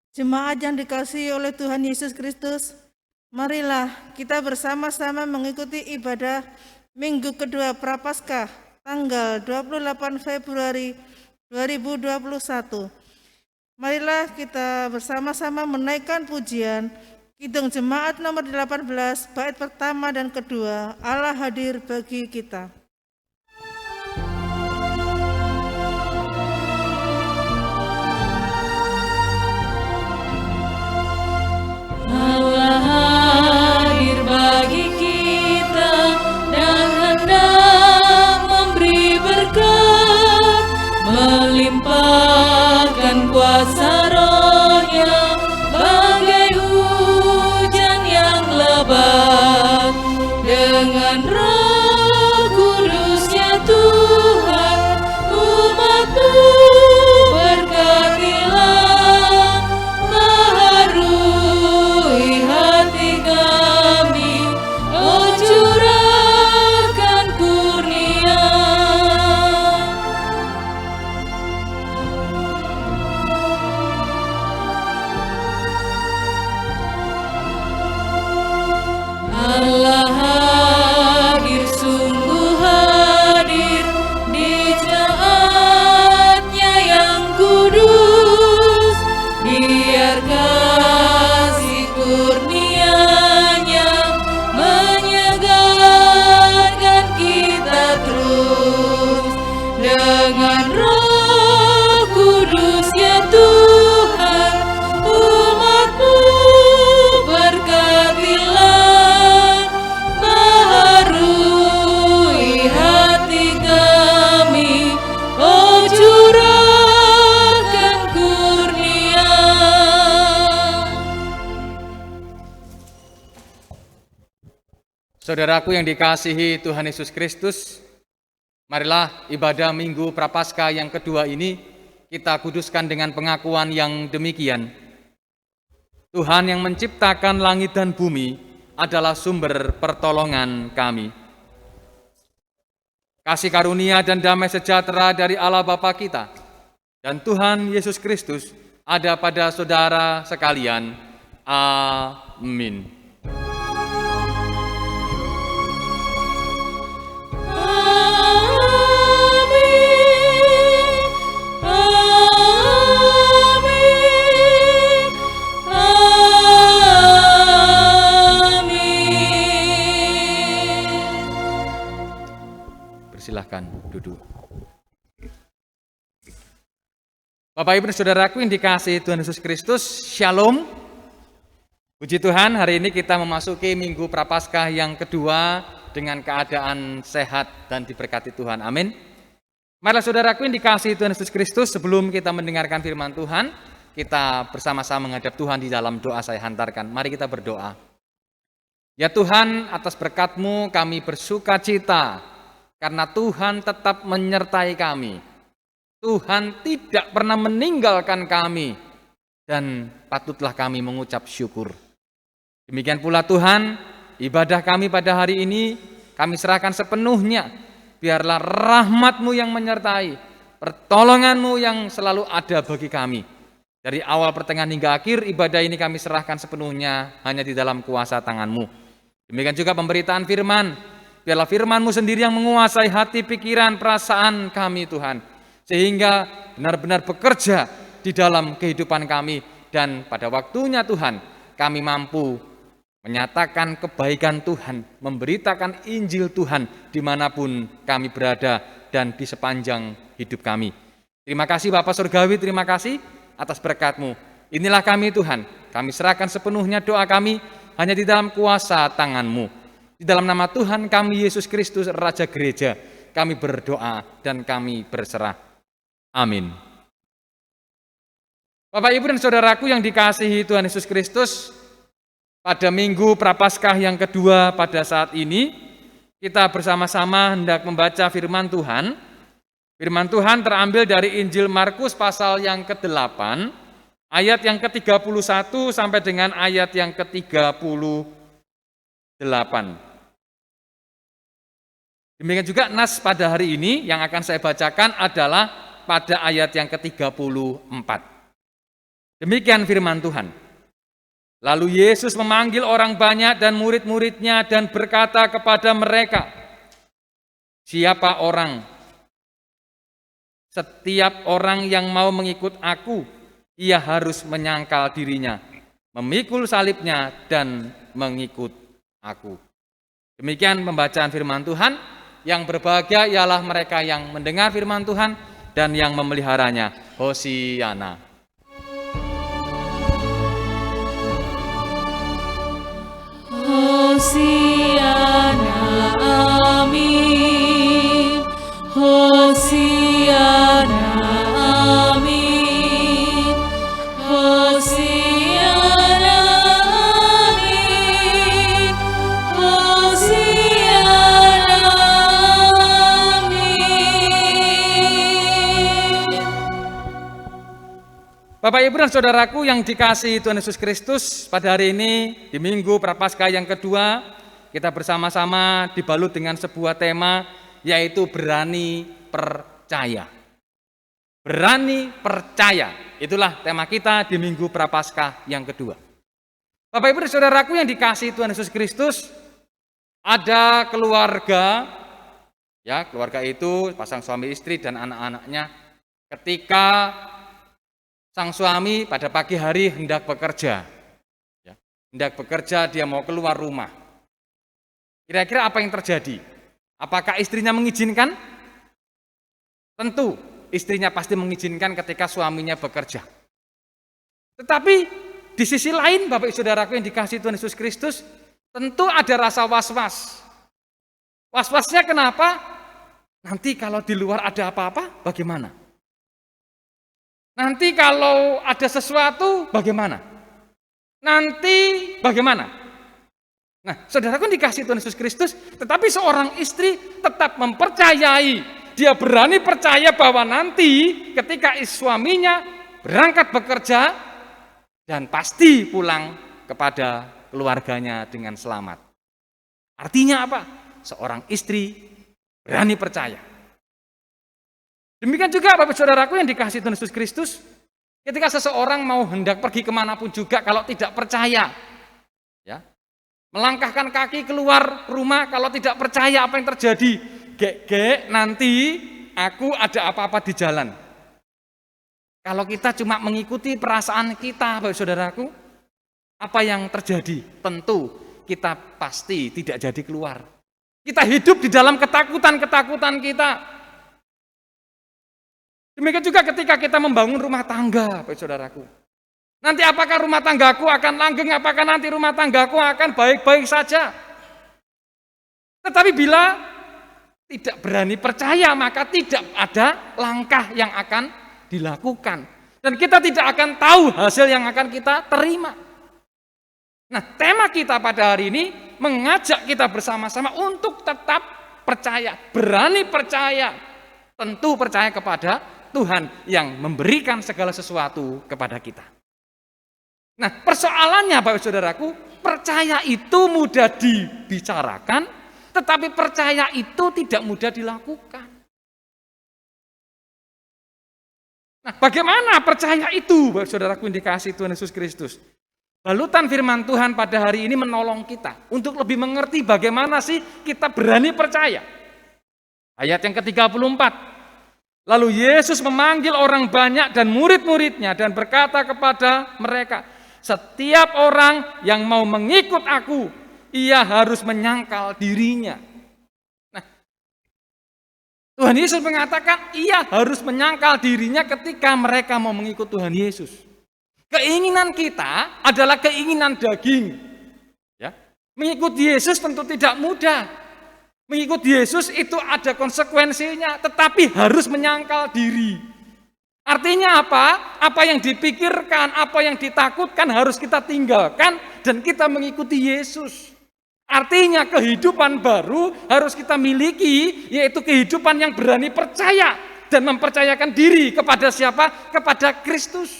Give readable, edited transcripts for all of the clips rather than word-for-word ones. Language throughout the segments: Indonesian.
Jemaat yang dikasihi oleh Tuhan Yesus Kristus, marilah kita bersama-sama mengikuti ibadah Minggu kedua Prapaskah tanggal 28 Februari 2021. Marilah kita bersama-sama menaikkan pujian Kidung Jemaat nomor 18, bait pertama dan kedua, Allah hadir bagi kita. Allah hadir bagi kita dan hendak memberi berkat, melimpahkan kuasa Roh-Nya bagai hujan yang lebat. Dengan Roh Kudus-Nya Tuhan, umat-Mu berkatilah, baharui hati kami, oh curahkan kurnia. Allah hadir, sungguh hadir di jemaat-Nya yang kudus. Biar kasih kurnia-Nya menyegarkan kita terus. Dengan Roh Kudus-Nya Tuhan, umat-Mu berkatilah, baharui hati kami, oh curahkan kurnia. Saudaraku yang dikasihi Tuhan Yesus Kristus, marilah ibadah Minggu Prapaskah yang kedua ini kita kuduskan dengan pengakuan yang demikian. Tuhan yang menciptakan langit dan bumi adalah sumber pertolongan kami. Kasih karunia dan damai sejahtera dari Allah Bapa kita dan Tuhan Yesus Kristus ada pada saudara sekalian. Amin. Silahkan duduk. Bapak Ibu dan Saudaraku yang dikasihi Tuhan Yesus Kristus, Shalom. Puji Tuhan, hari ini kita memasuki Minggu Prapaskah yang kedua dengan keadaan sehat dan diberkati Tuhan. Amin. Marilah saudaraku yang dikasihi Tuhan Yesus Kristus, sebelum kita mendengarkan firman Tuhan, kita bersama-sama menghadap Tuhan di dalam doa saya hantarkan. Mari kita berdoa. Ya Tuhan, atas berkat-Mu kami bersuka cita, karena Tuhan tetap menyertai kami. Tuhan tidak pernah meninggalkan kami, dan patutlah kami mengucap syukur. Demikian pula Tuhan, ibadah kami pada hari ini kami serahkan sepenuhnya. Biarlah rahmat-Mu yang menyertai, pertolongan-Mu yang selalu ada bagi kami. Dari awal pertengahan hingga akhir ibadah ini kami serahkan sepenuhnya hanya di dalam kuasa tangan-Mu. Demikian juga pemberitaan firman. Biarlah firman-Mu sendiri yang menguasai hati, pikiran, perasaan kami Tuhan. Sehingga benar-benar bekerja di dalam kehidupan kami. Dan pada waktunya Tuhan, kami mampu menyatakan kebaikan Tuhan, memberitakan Injil Tuhan dimanapun kami berada dan di sepanjang hidup kami. Terima kasih Bapa Surgawi, terima kasih atas berkat-Mu. Inilah kami Tuhan, kami serahkan sepenuhnya doa kami hanya di dalam kuasa tangan-Mu. Di dalam nama Tuhan kami Yesus Kristus Raja Gereja, kami berdoa dan kami berserah. Amin. Bapak Ibu dan Saudaraku yang dikasihi Tuhan Yesus Kristus, pada Minggu Prapaskah yang kedua pada saat ini, kita bersama-sama hendak membaca firman Tuhan. Firman Tuhan terambil dari Injil Markus pasal yang ke-8, ayat yang ke-31 sampai dengan ayat yang ke-38. Demikian juga nas pada hari ini yang akan saya bacakan adalah pada ayat yang ke-34. Demikian firman Tuhan. Lalu Yesus memanggil orang banyak dan murid-muridnya dan berkata kepada mereka, "Siapa orang? Setiap orang yang mau mengikut aku, ia harus menyangkal dirinya, memikul salibnya dan mengikut aku." Demikian pembacaan firman Tuhan. Yang berbahagia ialah mereka yang mendengar firman Tuhan dan yang memeliharanya. Hosiana. Hosiana, amin. Hosiana, amin. Hosiana, amin. Hosiana, amin. Bapak, Ibu, dan saudaraku yang dikasihi Tuhan Yesus Kristus, pada hari ini di Minggu Prapaskah yang kedua, kita bersama-sama dibalut dengan sebuah tema, yaitu berani percaya. Berani percaya, itulah tema kita di Minggu Prapaskah yang kedua. Bapak, Ibu, dan saudaraku yang dikasihi Tuhan Yesus Kristus, ada keluarga, ya, keluarga itu pasang suami istri dan anak-anaknya. Ketika sang suami pada pagi hari hendak bekerja, ya, hendak bekerja, dia mau keluar rumah. Kira-kira apa yang terjadi? Apakah istrinya mengizinkan? Tentu istrinya pasti mengizinkan ketika suaminya bekerja. Tetapi di sisi lain, Bapak Ibu Saudaraku yang dikasihi Tuhan Yesus Kristus, tentu ada rasa was-was. Was-wasnya kenapa? Nanti kalau di luar ada apa-apa, bagaimana? Nanti kalau ada sesuatu, bagaimana? Nanti bagaimana? Nah, saudaraku dikasih Tuhan Yesus Kristus, tetapi seorang istri tetap mempercayai, dia berani percaya bahwa nanti ketika suaminya berangkat bekerja, dan pasti pulang kepada keluarganya dengan selamat. Artinya apa? Seorang istri berani percaya. Demikian juga Bapak Saudaraku yang dikasihi Tuhan Yesus Kristus, ketika seseorang mau hendak pergi kemanapun juga kalau tidak percaya, ya, melangkahkan kaki keluar rumah kalau tidak percaya apa yang terjadi, gek nanti aku ada apa-apa di jalan. Kalau kita cuma mengikuti perasaan kita, Bapak Saudaraku, apa yang terjadi? Tentu kita pasti tidak jadi keluar. Kita hidup di dalam ketakutan-ketakutan kita. Demikian juga ketika kita membangun rumah tangga, Bapak Saudaraku. Nanti apakah rumah tanggaku akan langgeng, apakah nanti rumah tanggaku akan baik-baik saja. Tetapi bila tidak berani percaya, maka tidak ada langkah yang akan dilakukan. Dan kita tidak akan tahu hasil yang akan kita terima. Nah, tema kita pada hari ini mengajak kita bersama-sama untuk tetap percaya, berani percaya. Tentu percaya kepada Tuhan yang memberikan segala sesuatu kepada kita. Nah, persoalannya Bapak Saudaraku, percaya itu mudah dibicarakan, tetapi percaya itu tidak mudah dilakukan. Nah, bagaimana percaya itu, Bapak Saudaraku yang dikasihi Tuhan Yesus Kristus? Balutan firman Tuhan pada hari ini menolong kita untuk lebih mengerti bagaimana sih kita berani percaya. Ayat yang ke-34. Lalu Yesus memanggil orang banyak dan murid-muridnya dan berkata kepada mereka, "Setiap orang yang mau mengikut aku, ia harus menyangkal dirinya." Nah, Tuhan Yesus mengatakan ia harus menyangkal dirinya ketika mereka mau mengikut Tuhan Yesus. Keinginan kita adalah keinginan daging. Ya, mengikuti Yesus tentu tidak mudah. Mengikuti Yesus itu ada konsekuensinya, tetapi harus menyangkal diri. Artinya apa? Apa yang dipikirkan, apa yang ditakutkan harus kita tinggalkan dan kita mengikuti Yesus. Artinya kehidupan baru harus kita miliki, yaitu kehidupan yang berani percaya dan mempercayakan diri kepada siapa? Kepada Kristus.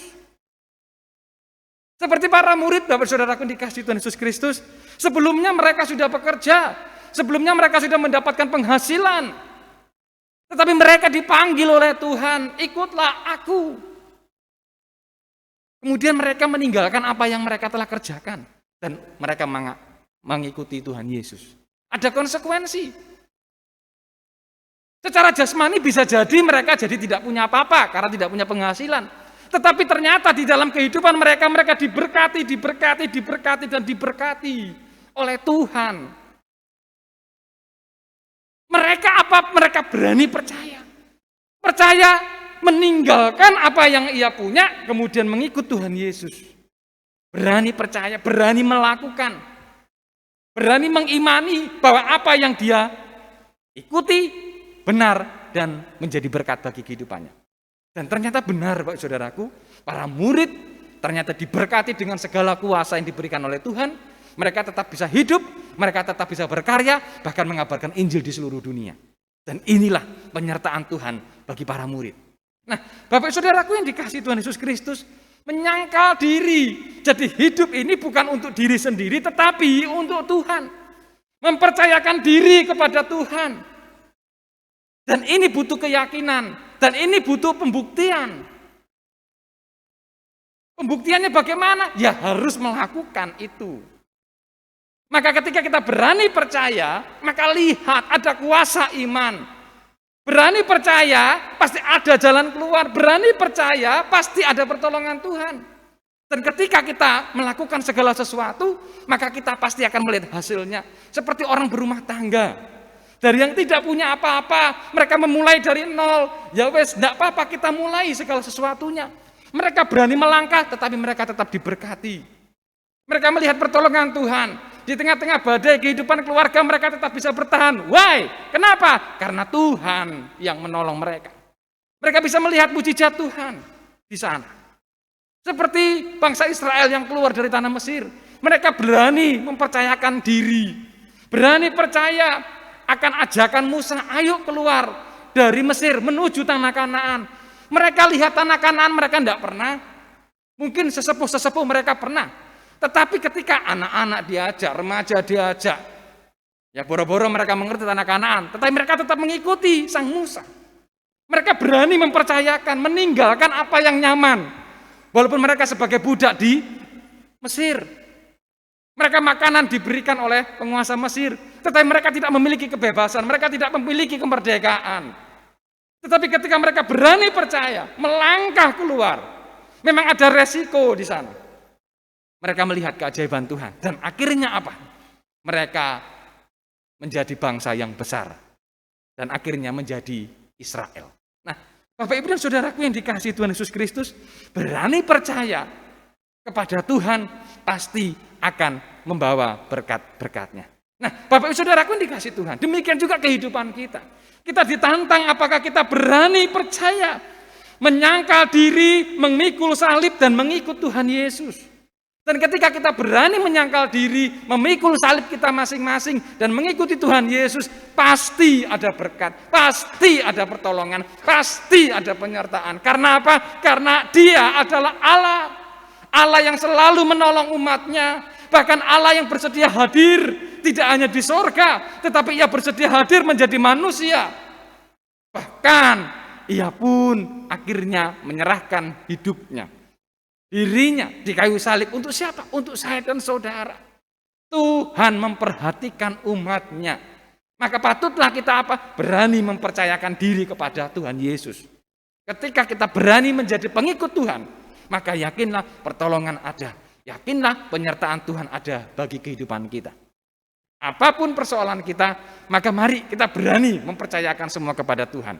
Seperti para murid, Bapak Saudaraku dikasihi Tuhan Yesus Kristus, sebelumnya mereka sudah bekerja. Sebelumnya mereka sudah mendapatkan penghasilan. Tetapi mereka dipanggil oleh Tuhan, ikutlah aku. Kemudian mereka meninggalkan apa yang mereka telah kerjakan. Dan mereka mengikuti Tuhan Yesus. Ada konsekuensi. Secara jasmani bisa jadi mereka jadi tidak punya apa-apa karena tidak punya penghasilan. Tetapi ternyata di dalam kehidupan mereka diberkati dan diberkati oleh Tuhan. Mereka berani percaya. Percaya meninggalkan apa yang ia punya kemudian mengikut Tuhan Yesus. Berani percaya, berani melakukan. Berani mengimani bahwa apa yang dia ikuti benar dan menjadi berkat bagi kehidupannya. Dan ternyata benar Bapak Saudaraku, para murid ternyata diberkati dengan segala kuasa yang diberikan oleh Tuhan. Mereka tetap bisa hidup, mereka tetap bisa berkarya, bahkan mengabarkan Injil di seluruh dunia. Dan inilah penyertaan Tuhan bagi para murid. Nah, Bapak Saudaraku yang dikasihi Tuhan Yesus Kristus, menyangkal diri. Jadi hidup ini bukan untuk diri sendiri, tetapi untuk Tuhan. Mempercayakan diri kepada Tuhan. Dan ini butuh keyakinan, dan ini butuh pembuktian. Pembuktiannya bagaimana? Ya harus melakukan itu. Maka ketika kita berani percaya, maka lihat ada kuasa iman. Berani percaya, pasti ada jalan keluar. Berani percaya, pasti ada pertolongan Tuhan. Dan ketika kita melakukan segala sesuatu, maka kita pasti akan melihat hasilnya. Seperti orang berumah tangga. Dari yang tidak punya apa-apa, mereka memulai dari nol. Ya wes, tidak apa-apa kita mulai segala sesuatunya. Mereka berani melangkah, tetapi mereka tetap diberkati. Mereka melihat pertolongan Tuhan. Di tengah-tengah badai kehidupan keluarga, mereka tetap bisa bertahan. Why? Kenapa? Karena Tuhan yang menolong mereka. Mereka bisa melihat mujizat Tuhan di sana. Seperti bangsa Israel yang keluar dari tanah Mesir. Mereka berani mempercayakan diri. Berani percaya akan ajakan Musa, ayo keluar dari Mesir menuju tanah Kanaan. Mereka lihat tanah Kanaan mereka tidak pernah. Mungkin sesepuh-sesepuh mereka pernah. Tetapi ketika anak-anak diajak, remaja diajak, ya boro-boro mereka mengerti tanah Kanaan. Tetapi mereka tetap mengikuti sang Musa. Mereka berani mempercayakan, meninggalkan apa yang nyaman. Walaupun mereka sebagai budak di Mesir. Mereka makanan diberikan oleh penguasa Mesir. Tetapi mereka tidak memiliki kebebasan, mereka tidak memiliki kemerdekaan. Tetapi ketika mereka berani percaya, melangkah keluar, memang ada resiko di sana. Mereka melihat keajaiban Tuhan. Dan akhirnya apa? Mereka menjadi bangsa yang besar. Dan akhirnya menjadi Israel. Nah, Bapak Ibu dan Saudaraku yang dikasihi Tuhan Yesus Kristus, berani percaya kepada Tuhan, pasti akan membawa berkat-berkatnya. Nah, Bapak Ibu Saudaraku yang dikasihi Tuhan, demikian juga kehidupan kita. Kita ditantang apakah kita berani percaya, menyangkal diri, memikul salib dan mengikut Tuhan Yesus. Dan ketika kita berani menyangkal diri, memikul salib kita masing-masing dan mengikuti Tuhan Yesus, pasti ada berkat, pasti ada pertolongan, pasti ada penyertaan. Karena apa? Karena Dia adalah Allah. Allah yang selalu menolong umatnya. Bahkan Allah yang bersedia hadir, tidak hanya di sorga, tetapi Ia bersedia hadir menjadi manusia. Bahkan Ia pun akhirnya menyerahkan hidupnya, dirinya di kayu salib. Untuk siapa? Untuk saya dan saudara. Tuhan memperhatikan umatnya. Maka patutlah kita apa? Berani mempercayakan diri kepada Tuhan Yesus. Ketika kita berani menjadi pengikut Tuhan, maka yakinlah pertolongan ada. Yakinlah penyertaan Tuhan ada bagi kehidupan kita. Apapun persoalan kita, maka mari kita berani mempercayakan semua kepada Tuhan.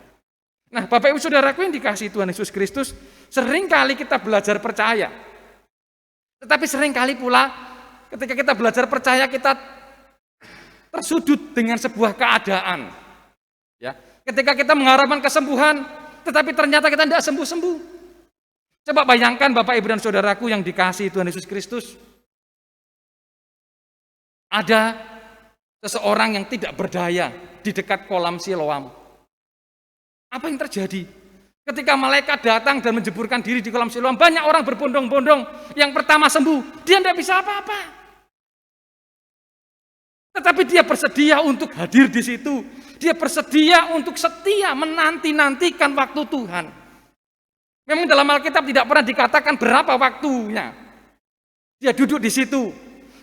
Nah, Bapak Ibu Saudaraku yang dikasihi Tuhan Yesus Kristus, seringkali kita belajar percaya. Tetapi seringkali pula ketika kita belajar percaya, kita tersudut dengan sebuah keadaan. Ya, ketika kita mengharapkan kesembuhan, tetapi ternyata kita tidak sembuh-sembuh. Coba bayangkan Bapak Ibu dan Saudaraku yang dikasihi Tuhan Yesus Kristus. Ada seseorang yang tidak berdaya di dekat kolam Siloam. Apa yang terjadi? Ketika malaikat datang dan menjeburkan diri di kolam Siloam, banyak orang berbondong-bondong. Yang pertama sembuh, dia tidak bisa apa-apa. Tetapi dia bersedia untuk hadir di situ. Dia bersedia untuk setia menanti-nantikan waktu Tuhan. Memang dalam Alkitab tidak pernah dikatakan berapa waktunya dia duduk di situ.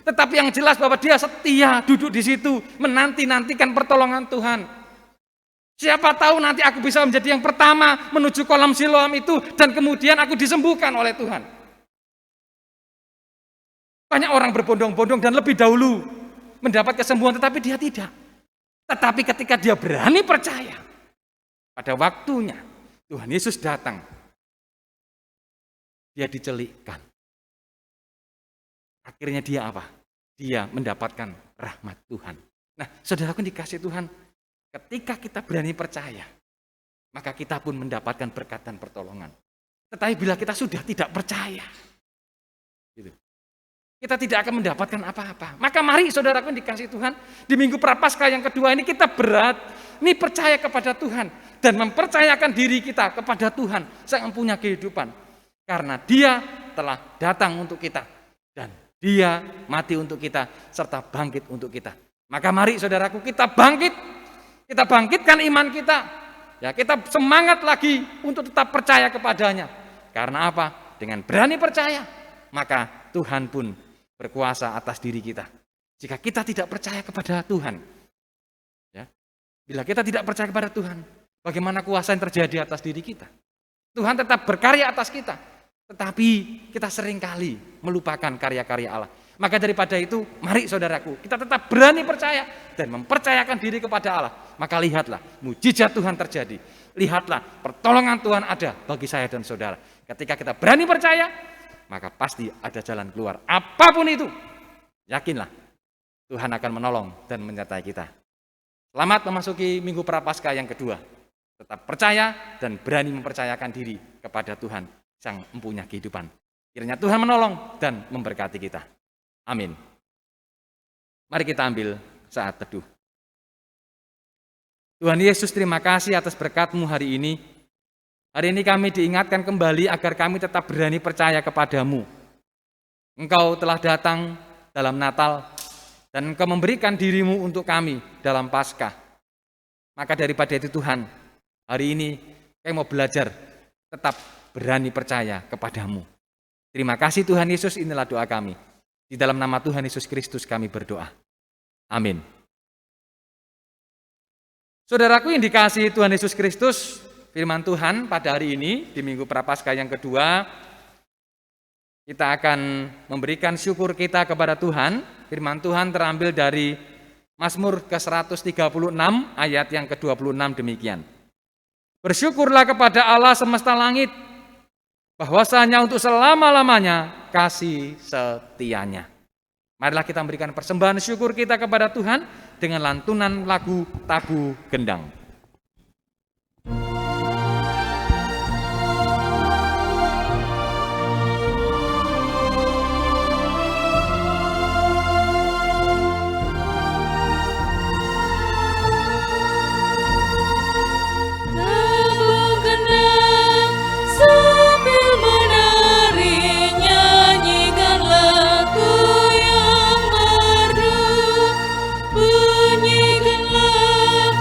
Tetapi yang jelas bahwa dia setia duduk di situ, menanti-nantikan pertolongan Tuhan. Siapa tahu nanti aku bisa menjadi yang pertama menuju kolam Siloam itu, dan kemudian aku disembuhkan oleh Tuhan. Banyak orang berbondong-bondong dan lebih dahulu mendapat kesembuhan, tetapi dia tidak. Tetapi ketika dia berani percaya, pada waktunya Tuhan Yesus datang, dia dicelikkan. Akhirnya dia apa? Dia mendapatkan rahmat Tuhan. Nah, saudaraku dikasih Tuhan, ketika kita berani percaya, maka kita pun mendapatkan berkat dan pertolongan. Tetapi bila kita sudah tidak percaya, gitu, kita tidak akan mendapatkan apa-apa. Maka mari saudaraku dikasih Tuhan, di Minggu Prapaskah yang kedua ini kita ini percaya kepada Tuhan dan mempercayakan diri kita kepada Tuhan Sang Empunya kehidupan. Karena Dia telah datang untuk kita dan Dia mati untuk kita serta bangkit untuk kita. Maka mari saudaraku kita bangkit, kita bangkitkan iman kita. Ya, kita semangat lagi untuk tetap percaya kepadanya. Karena apa? Dengan berani percaya, maka Tuhan pun berkuasa atas diri kita. Jika kita tidak percaya kepada Tuhan, ya, bila kita tidak percaya kepada Tuhan, bagaimana kuasa yang terjadi atas diri kita? Tuhan tetap berkarya atas kita, tetapi kita seringkali melupakan karya-karya Allah. Maka daripada itu, mari saudaraku, kita tetap berani percaya dan mempercayakan diri kepada Allah. Maka lihatlah, mujizat Tuhan terjadi. Lihatlah, pertolongan Tuhan ada bagi saya dan saudara. Ketika kita berani percaya, maka pasti ada jalan keluar. Apapun itu, yakinlah, Tuhan akan menolong dan menyertai kita. Selamat memasuki Minggu Prapaskah yang kedua. Tetap percaya dan berani mempercayakan diri kepada Tuhan, Sang Empunya kehidupan. Kiranya Tuhan menolong dan memberkati kita. Amin. Mari kita ambil saat teduh. Tuhan Yesus, terima kasih atas berkat-Mu hari ini. Hari ini kami diingatkan kembali agar kami tetap berani percaya kepada-Mu. Engkau telah datang dalam Natal dan Engkau memberikan diri-Mu untuk kami dalam Paskah. Maka daripada itu Tuhan, hari ini kami mau belajar tetap berani percaya kepada-Mu. Terima kasih Tuhan Yesus, inilah doa kami. Di dalam nama Tuhan Yesus Kristus kami berdoa. Amin. Saudaraku yang dikasihi Tuhan Yesus Kristus, firman Tuhan pada hari ini di Minggu Prapaskah yang kedua, kita akan memberikan syukur kita kepada Tuhan. Firman Tuhan terambil dari Mazmur ke-136 ayat yang ke-26 demikian. Bersyukurlah kepada Allah semesta langit, bahwasanya untuk selama-lamanya kasih setianya. Marilah kita memberikan persembahan syukur kita kepada Tuhan dengan lantunan lagu Tabu Gendang. Bunyikanlah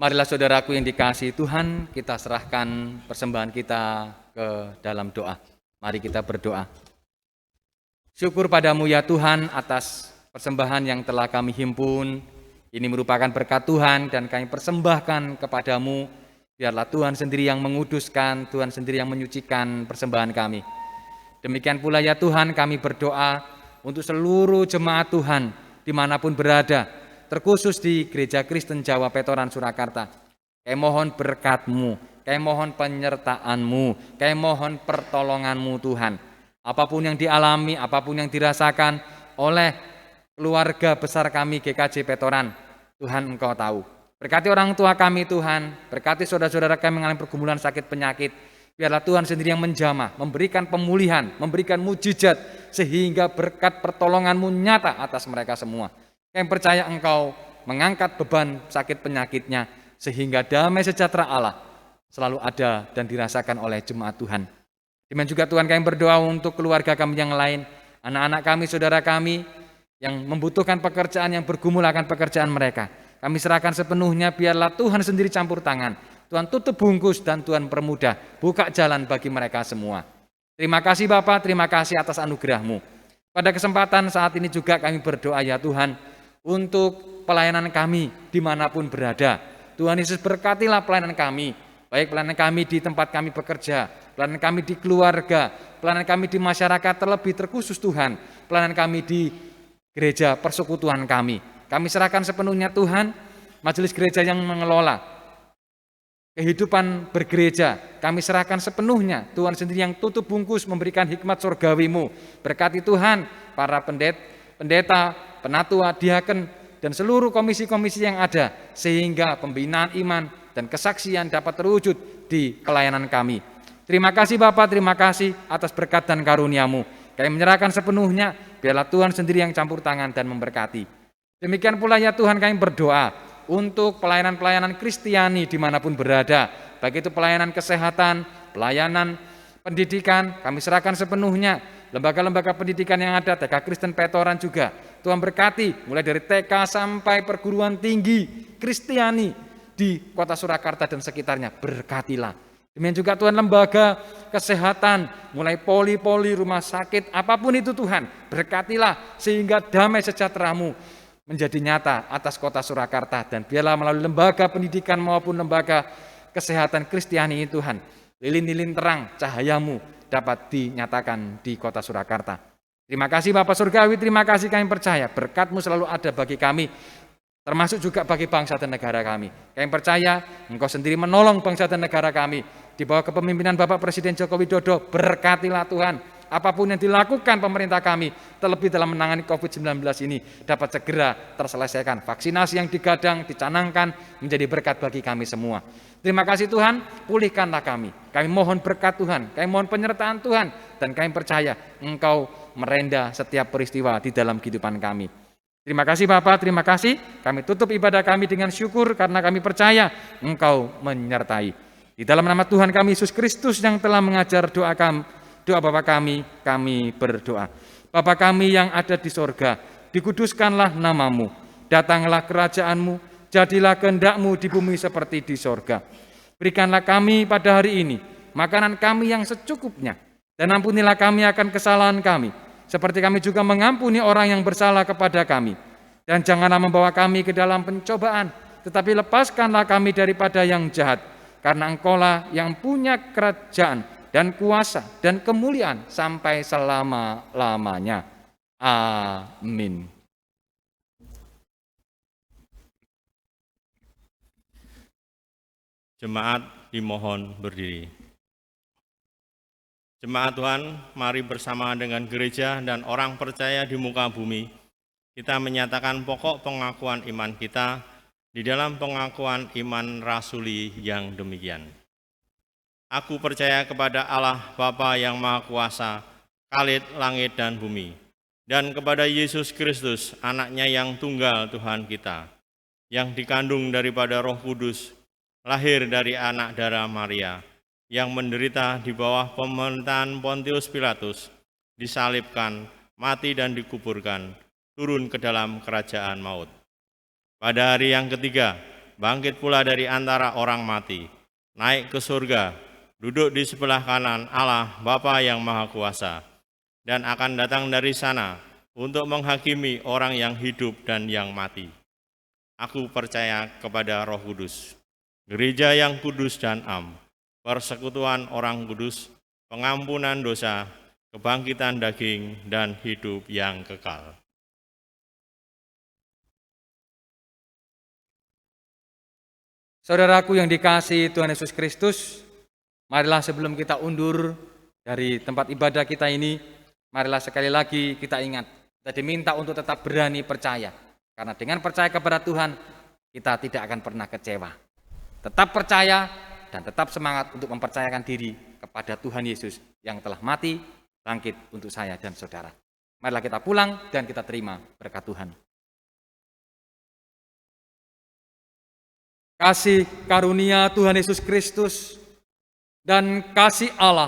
Marilah saudaraku yang dikasihi Tuhan, kita serahkan persembahan kita ke dalam doa. Mari kita berdoa. Syukur padamu ya Tuhan atas persembahan yang telah kami himpun. Ini merupakan berkat Tuhan dan kami persembahkan kepadamu. Biarlah Tuhan sendiri yang menguduskan, Tuhan sendiri yang menyucikan persembahan kami. Demikian pula ya Tuhan, kami berdoa untuk seluruh jemaat Tuhan dimanapun berada, terkhusus di Gereja Kristen Jawa Petoran Surakarta. Kami mohon berkat-Mu, kami mohon penyertaan-Mu, kami mohon pertolongan-Mu Tuhan. Apapun yang dialami, apapun yang dirasakan oleh keluarga besar kami GKJ Petoran, Tuhan Engkau tahu. Berkati orang tua kami Tuhan, berkati saudara-saudara kami mengalami pergumulan sakit penyakit. Biarlah Tuhan sendiri yang menjamah, memberikan pemulihan, memberikan mujizat, sehingga berkat pertolongan-Mu nyata atas mereka semua. Kami percaya Engkau mengangkat beban sakit penyakitnya, sehingga damai sejahtera Allah selalu ada dan dirasakan oleh jemaat Tuhan. Demikian juga Tuhan kami berdoa untuk keluarga kami yang lain, anak-anak kami, saudara kami yang membutuhkan pekerjaan, yang bergumul akan pekerjaan mereka. Kami serahkan sepenuhnya, biarlah Tuhan sendiri campur tangan. Tuhan tutup bungkus dan Tuhan permudah, buka jalan bagi mereka semua. Terima kasih Bapa, terima kasih atas anugerah-Mu. Pada kesempatan saat ini juga kami berdoa ya Tuhan, untuk pelayanan kami dimanapun berada. Tuhan Yesus berkatilah pelayanan kami, baik pelayanan kami di tempat kami bekerja, pelayanan kami di keluarga, pelayanan kami di masyarakat, terlebih terkhusus Tuhan, pelayanan kami di gereja persekutuan kami. Kami serahkan sepenuhnya Tuhan, majelis gereja yang mengelola kehidupan bergereja, kami serahkan sepenuhnya. Tuhan sendiri yang tutup bungkus memberikan hikmat surgawi-Mu. Berkati Tuhan para pendeta, penatua, diaken, dan seluruh komisi-komisi yang ada, sehingga pembinaan iman dan kesaksian dapat terwujud di pelayanan kami. Terima kasih Bapa, terima kasih atas berkat dan karunia-Mu. Kami menyerahkan sepenuhnya, biarlah Tuhan sendiri yang campur tangan dan memberkati. Demikian pula ya Tuhan, kami berdoa untuk pelayanan-pelayanan Kristiani dimanapun berada, baik itu pelayanan kesehatan, pelayanan pendidikan, kami serahkan sepenuhnya. Lembaga-lembaga pendidikan yang ada, TK Kristen Petoran juga, Tuhan berkati, mulai dari TK sampai perguruan tinggi Kristiani di kota Surakarta dan sekitarnya, berkatilah. Demikian juga Tuhan lembaga kesehatan, mulai poli-poli, rumah sakit, apapun itu Tuhan, berkatilah sehingga damai sejahtera-Mu menjadi nyata atas kota Surakarta, dan biarlah melalui lembaga pendidikan maupun lembaga kesehatan Kristiani ini Tuhan, lilin-lilin terang cahaya-Mu dapat dinyatakan di kota Surakarta. Terima kasih Bapa Surgawi, terima kasih, kami percaya berkat-Mu selalu ada bagi kami, termasuk juga bagi bangsa dan negara kami. Kami percaya Engkau sendiri menolong bangsa dan negara kami di bawah kepemimpinan Bapak Presiden Joko Widodo. Berkatilah Tuhan, apapun yang dilakukan pemerintah kami, terlebih dalam menangani COVID-19 ini, dapat segera terselesaikan. Vaksinasi yang digadang, dicanangkan, menjadi berkat bagi kami semua. Terima kasih Tuhan, pulihkanlah kami. Kami mohon berkat Tuhan, kami mohon penyertaan Tuhan, dan kami percaya Engkau merenda setiap peristiwa di dalam kehidupan kami. Terima kasih Bapak, terima kasih. Kami tutup ibadah kami dengan syukur karena kami percaya Engkau menyertai. Di dalam nama Tuhan kami Yesus Kristus yang telah mengajar doa Bapa kami berdoa. Bapa kami yang ada di sorga, dikuduskanlah nama-Mu, datanglah kerajaan-Mu, jadilah kehendak-Mu di bumi seperti di sorga. Berikanlah kami pada hari ini makanan kami yang secukupnya, dan ampunilah kami akan kesalahan kami, seperti kami juga mengampuni orang yang bersalah kepada kami. Dan janganlah membawa kami ke dalam pencobaan, tetapi lepaskanlah kami daripada yang jahat, karena Engkaulah yang punya kerajaan dan kuasa dan kemuliaan sampai selama-lamanya. Amin. Jemaat dimohon berdiri. Jemaat Tuhan, mari bersama dengan gereja dan orang percaya di muka bumi, kita menyatakan pokok pengakuan iman kita di dalam pengakuan iman rasuli yang demikian. Aku percaya kepada Allah Bapa yang Maha Kuasa, Khalid langit dan bumi, dan kepada Yesus Kristus, anaknya yang tunggal Tuhan kita, yang dikandung daripada Roh Kudus, lahir dari anak darah Maria, yang menderita di bawah pemerintahan Pontius Pilatus, disalibkan, mati dan dikuburkan, turun ke dalam kerajaan maut. Pada hari yang ketiga, bangkit pula dari antara orang mati, naik ke surga, duduk di sebelah kanan Allah Bapa yang Maha Kuasa, dan akan datang dari sana untuk menghakimi orang yang hidup dan yang mati. Aku percaya kepada Roh Kudus, gereja yang kudus dan am, persekutuan orang kudus, pengampunan dosa, kebangkitan daging, dan hidup yang kekal. Saudaraku yang dikasihi Tuhan Yesus Kristus, marilah sebelum kita undur dari tempat ibadah kita ini, marilah sekali lagi kita ingat, kita diminta untuk tetap berani percaya. Karena dengan percaya kepada Tuhan, kita tidak akan pernah kecewa. Tetap percaya dan tetap semangat untuk mempercayakan diri kepada Tuhan Yesus yang telah mati, bangkit untuk saya dan saudara. Marilah kita pulang dan kita terima berkat Tuhan. Kasih karunia Tuhan Yesus Kristus dan kasih Allah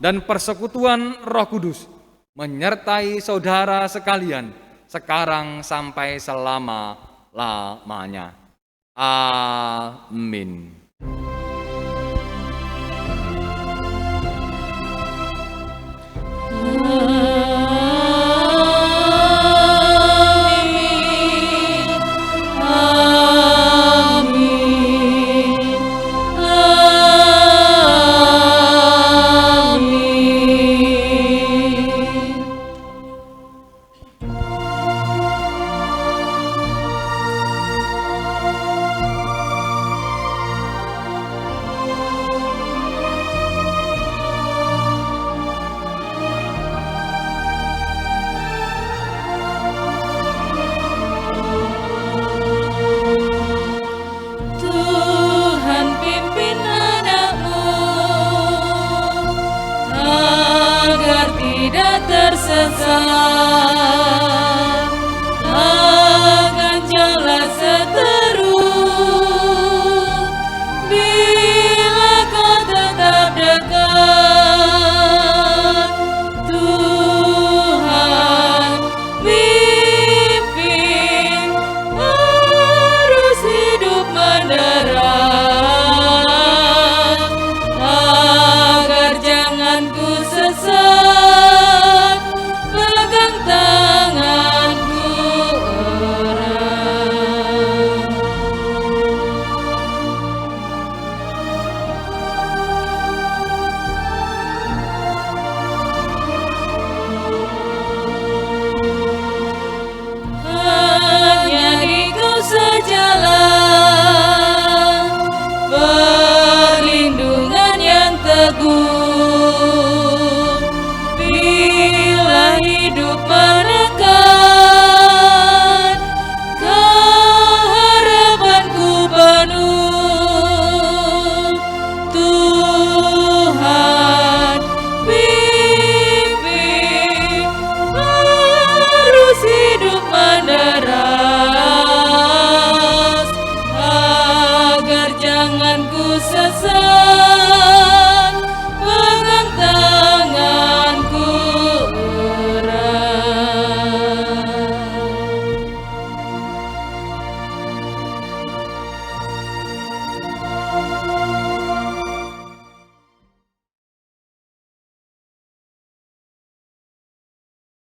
dan persekutuan Roh Kudus menyertai saudara sekalian sekarang sampai selama-lamanya. Amin. Tuhan pimpin anakmu agar tidak tersesat.